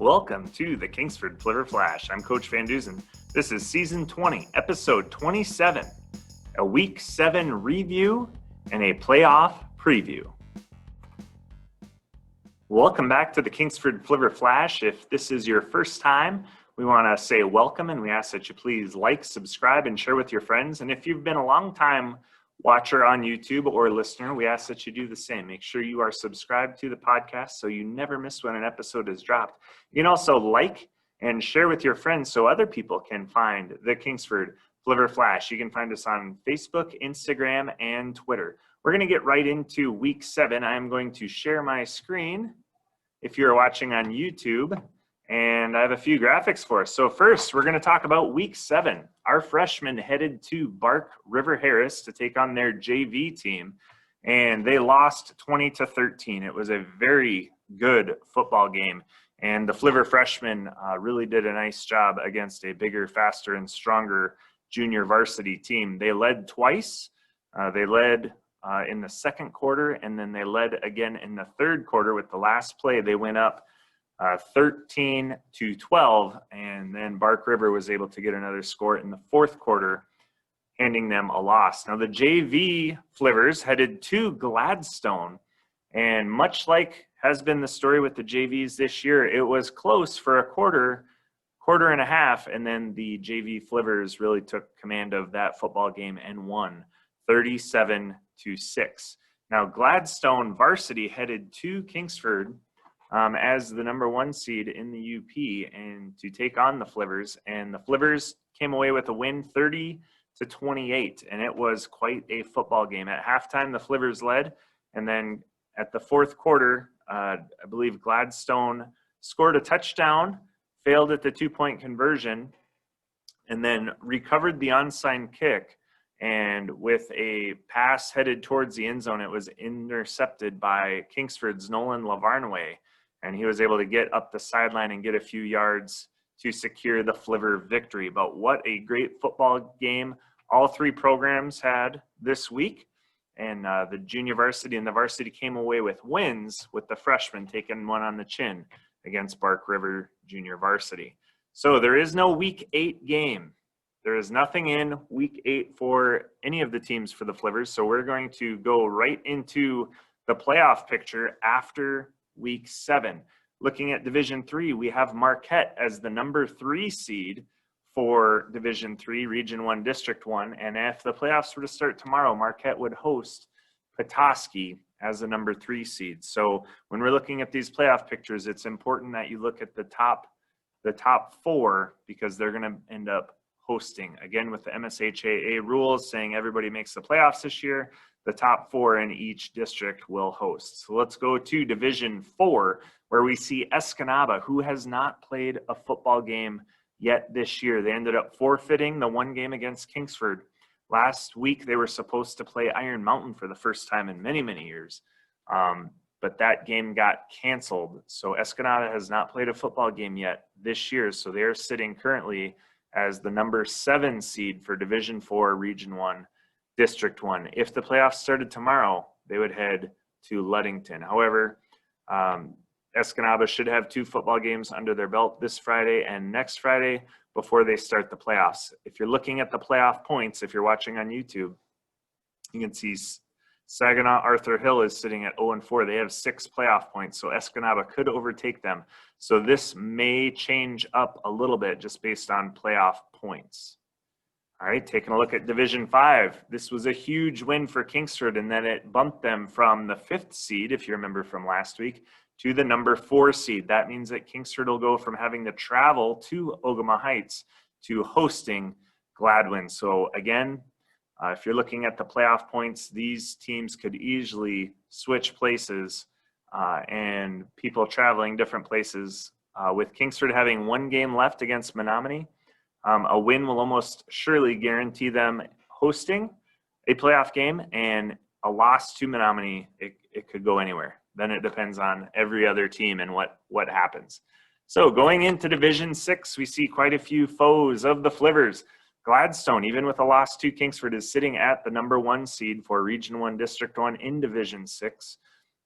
Welcome to the Kingsford Flivver Flash. I'm Coach Van Dusen. This is Season 20, Episode 27, a Week 7 review and a playoff preview. Welcome back to the Kingsford Flivver Flash. If this is your first time, we want to say welcome and we ask that you please like, subscribe, and share with your friends. And if you've been a long time watcher on YouTube or listener, we ask that you do the same. Make sure you are subscribed to the podcast so you never miss when an episode is dropped. You can also like and share with your friends so other people can find the Kingsford Flivver Flash. You can find us on Facebook, Instagram, and Twitter. We're going to get right into Week 7. I'm going to share my screen if you're watching on YouTube, and I have a few graphics for us. So first, we're going to talk about Week 7. Our freshmen headed to Bark River Harris to take on their JV team, and they lost 20-13. It was a very good football game, and the Flivver Freshmen really did a nice job against a bigger, faster, and stronger junior varsity team. They led twice. They led in the second quarter, and then they led again in the third quarter. With the last play, they went up 13-12, and then Bark River was able to get another score in the fourth quarter, handing them a loss. Now the JV Flivvers headed to Gladstone, and much like has been the story with the JVs this year, it was close for a quarter and a half, and then the JV Flivvers really took command of that football game and won 37-6. Now Gladstone Varsity headed to Kingsford as the number 1 seed in the UP and to take on the Flivvers. And the Flivvers came away with a win 30-28, and it was quite a football game. At halftime, the Flivvers led, and then at the fourth quarter, I believe Gladstone scored a touchdown, failed at the 2-point conversion, and then recovered the onside kick. And with a pass headed towards the end zone, it was intercepted by Kingsford's Nolan Lavarnway, and he was able to get up the sideline and get a few yards to secure the Flivver victory. But what a great football game all three programs had this week. And the junior varsity and the varsity came away with wins, with the freshmen taking one on the chin against Bark River Junior Varsity. So there is no Week 8 game. There is nothing in Week 8 for any of the teams for the Flivvers. So we're going to go right into the playoff picture after Week 7. Looking at Division 3, we have Marquette as the number 3 seed for Division 3, Region 1, District 1. And if the playoffs were to start tomorrow, Marquette would host Petoskey as the number 3 seed. So when we're looking at these playoff pictures, it's important that you look at the top 4, because they're going to end up hosting. Again, with the MSHAA rules saying everybody makes the playoffs this year, the top 4 in each district will host. So let's go to Division 4, where we see Escanaba, who has not played a football game yet this year. They ended up forfeiting the 1 game against Kingsford. Last week, they were supposed to play Iron Mountain for the first time in many, many years. But that game got canceled. So Escanaba has not played a football game yet this year. So they're sitting currently as the number 7 seed for Division 4, Region 1, District 1. If the playoffs started tomorrow, they would head to Ludington. However, Escanaba should have 2 football games under their belt this Friday and next Friday before they start the playoffs. If you're looking at the playoff points, if you're watching on YouTube, you can see Saginaw Arthur Hill is sitting at 0-4. They have 6 playoff points, so Escanaba could overtake them. So this may change up a little bit just based on playoff points. All right, taking a look at Division 5. This was a huge win for Kingsford, and then it bumped them from the 5th seed, if you remember from last week, to the number 4 seed. That means that Kingsford will go from having to travel to Ogama Heights to hosting Gladwin. So again, if you're looking at the playoff points, these teams could easily switch places and people traveling different places. With Kingsford having 1 game left against Menominee, a win will almost surely guarantee them hosting a playoff game, and a loss to Menominee, it could go anywhere. Then it depends on every other team and what happens. So going into Division 6, we see quite a few foes of the Flivvers. Gladstone, even with a loss to Kingsford, is sitting at the number 1 seed for Region 1, District 1 in Division 6.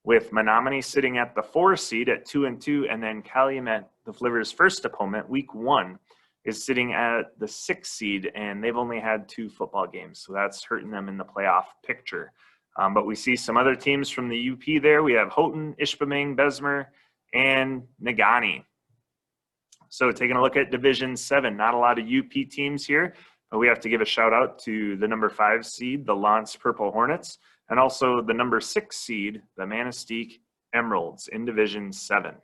with Menominee sitting at the 4 seed at 2-2, and then Calumet, the Flivvers' first opponent, week 1, is sitting at the 6 seed, and they've only had 2 football games, so that's hurting them in the playoff picture. But we see some other teams from the UP there. We have Houghton, Ishpeming, Bessemer, and Negaunee. So taking a look at Division 7, not a lot of UP teams here, but we have to give a shout out to the number 5 seed, the Lance Purple Hornets, and also the number 6 seed, the Manistee Emeralds in Division 7.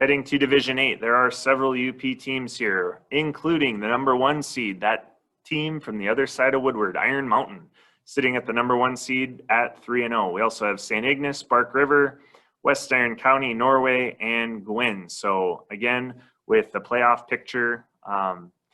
Heading to Division 8, there are several UP teams here, including the number 1 seed, that team from the other side of Woodward, Iron Mountain, sitting at the number 1 seed at 3-0. We also have St. Ignace, Bark River, West Iron County, Norway, and Gwynn. So again, with the playoff picture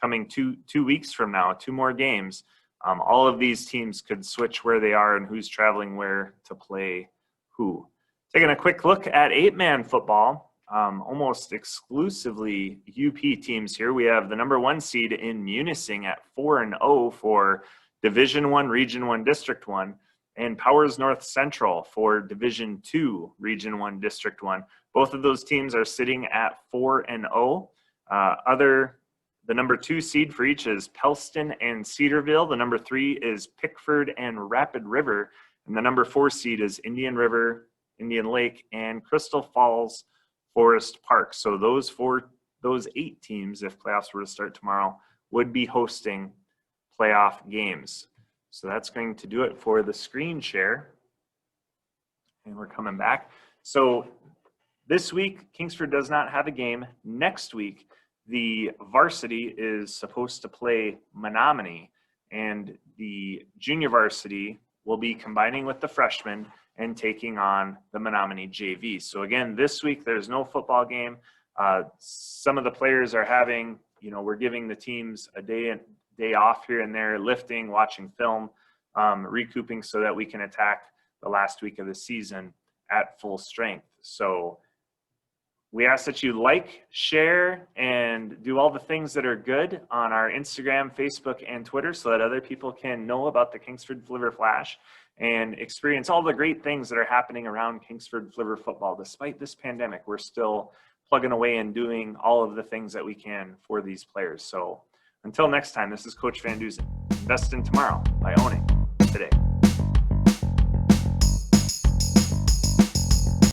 coming two weeks from now, 2 more games, all of these teams could switch where they are and who's traveling where to play who. Taking a quick look at 8-man football, almost exclusively UP teams here. We have the number 1 seed in Munising at 4-0 for Division 1, Region 1, District 1, and Powers North Central for Division 2, Region 1, District 1. Both of those teams are sitting at 4-0. The number 2 seed for each is Pelston and Cedarville. The number 3 is Pickford and Rapid River. And the number 4 seed is Indian River, Indian Lake, and Crystal Falls Forest Park. So those 8 teams, if playoffs were to start tomorrow, would be hosting playoff games. So that's going to do it for the screen share. And we're coming back. So this week, Kingsford does not have a game. Next week, the varsity is supposed to play Menominee, and the junior varsity will be combining with the freshmen and taking on the Menominee JV. So again, this week there's no football game. Some of the players are having, we're giving the teams a day off here and there, lifting, watching film, recouping so that we can attack the last week of the season at full strength. So we ask that you like, share, and do all the things that are good on our Instagram, Facebook, and Twitter so that other people can know about the Kingsford Flivver Flash and experience all the great things that are happening around Kingsford Flivver football. Despite this pandemic, we're still plugging away and doing all of the things that we can for these players. So until next time, this is Coach Van Duzen. Invest in tomorrow by owning today.